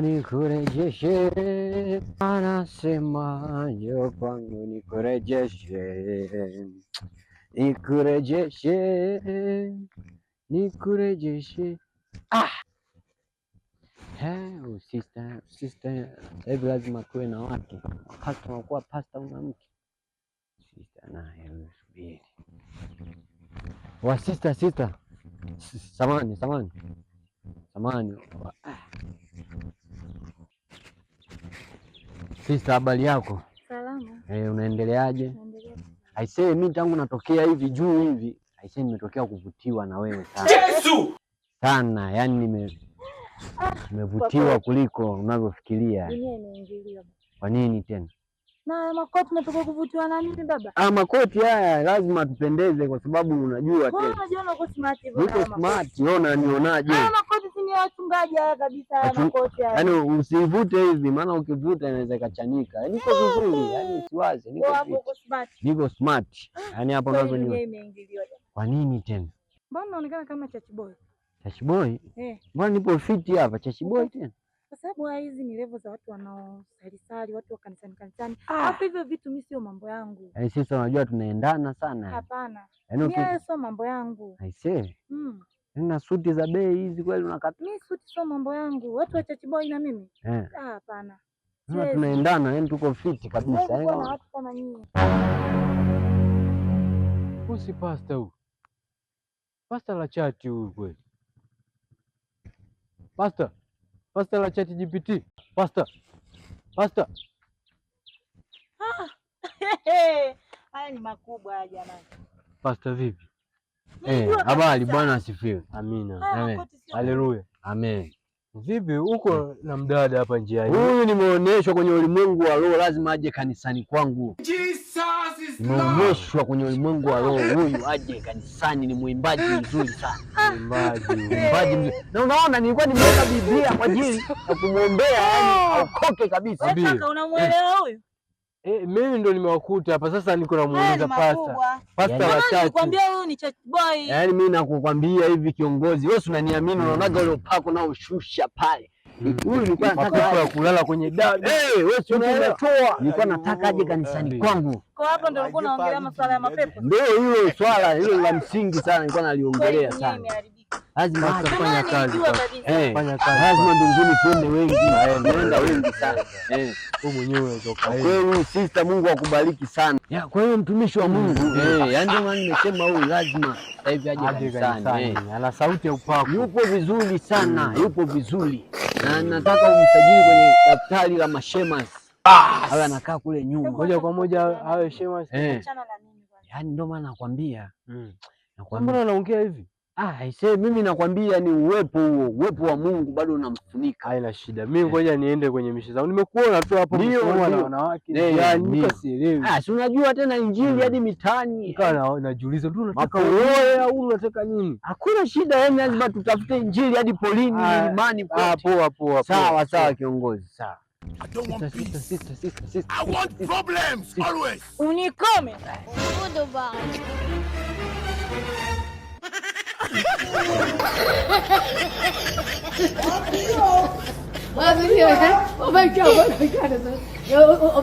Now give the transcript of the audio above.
nikurejeshe, anasema njoo kwangu nikurejeshe, nikurejeshe. Sister, hivi lazima kuwe na watu pasta, unakuwa pasta una mke sister, naye subiri wa sister, samani sister, habari yako? Salama. Unaendeleaje? Aisee, mimi tangu natokea hivi juu hivi, aisee, nimetokea kuvutiwa na wewe sana Yesu sana, yani nimevutiwa kuliko unavyofikiria. Dunia imeingiliwa. Kwa nini tena? Na makoti umetoka kuvutiwa na nini baba? Makoti haya lazima tupendeze kwa sababu unajua tena. Unajiona uko smart hivyo. Uko smart, unaona nionaje? Makoti si ni wachungaji haya kabisa haya makoti haya. Yaani usivute hivi maana ukivuta inaweza ikachanika. Yaani niko vizuri, yaani usiwaze, niko smart. Yaani hapo unazo dunia imeingiliwa. Kwa nini tena? Mbona unaonekana kama church boy? Church boy? Mbona nipo fiti hapa church boy tena? Kwa sababu hizi ni level za watu wanaosali, watu wa kanisani. Hapo hivyo vitu mimi sio mambo yangu. Yaani sisi unajua tunaendana sana. Hapana. Yaani mimi sio mambo yangu. Aisee. Na suti za bei hizi kweli unakata? Mimi suti sio mambo yangu. Watu wa church boy na mimi? Hapana. Tunaendana, yaani tuko fiti kabisa. Yaani kuna watu kama nyinyi. Usi pasta huyu. Pasta la chati huyu kweli. Pasta la chat GPT. Pasta. Haya ni makubwa haya jamani. Pasta vipi? Habari, Bwana asifiwe. Amina. Haleluya. Amen. Vipi huko na mdada hapa njiani? Huyu nimeonyeshwa kwenye ulimwengu wa roho, lazima aje kanisani kwangu. Nimeonyeshwa kwenye ulimwengu wa roho, huyu aje kanisani, ni mwimbaji mzuri sana. Mwimbaji mzuri. Na unaona nilikuwa nimeweka Biblia kwa ajili ya kumwombea, yani aokoke kabisa. Kaka unamuelewa huyu? Mimi ndo nimewakuta hapa sasa, niko namuuliza pasta wa chati. Nikwambia huyu ni church boy. Yaani mimi nakukwambia hivi kiongozi, wewe unaniamini, unaonaga ule upako na ushusha pale. Huyu nilikuwa nataka kulala kwenye dabi. Wewe si unatoa. Nilikuwa nataka aje kanisani kwangu. Kwa hapo ndio ulikuwa unaongelea masuala ya mapepo. Ndio hilo swala hilo la msingi sana nilikuwa naliongelea sana. Lazima tufanye kazi. Fanya kazi. Lazima mbinguni tuende wengi. Naenda wengi sana. Wewe mwenyewe unatoka. Kweli sister, Mungu akubariki sana. Kwa hiyo mtumishi wa Mungu, yaani ndio maana nimesema huyu lazima sasa hivi aje kanisani. Ana sauti ya upako. Yupo vizuri sana, yupo vizuri. Na nataka umsajili kwenye daftari la mashemasi. Awe anakaa kule nyuma. Moja kwa moja awe shemasi. Achana na mimi bwana. Yaani ndio maana nakwambia. Mbona unaongea hivi? Aisee, mimi nakwambia ni uwepo wa Mungu bado unamfunika. Haina shida. Mimi ngoja niende kwenye mishe zangu. Nimekuona tu hapo mkiwa na wanawake. Yaani sielewi. Si unajua tena injili hadi mitaani. Kana najiuliza tu unataka uoe au unataka nini? Hakuna shida, yaani lazima tutafute injili hadi polini, milimani. Poa. Sawa kiongozi. Sawa. Sister. I want problems always. Unikome. Oh my God!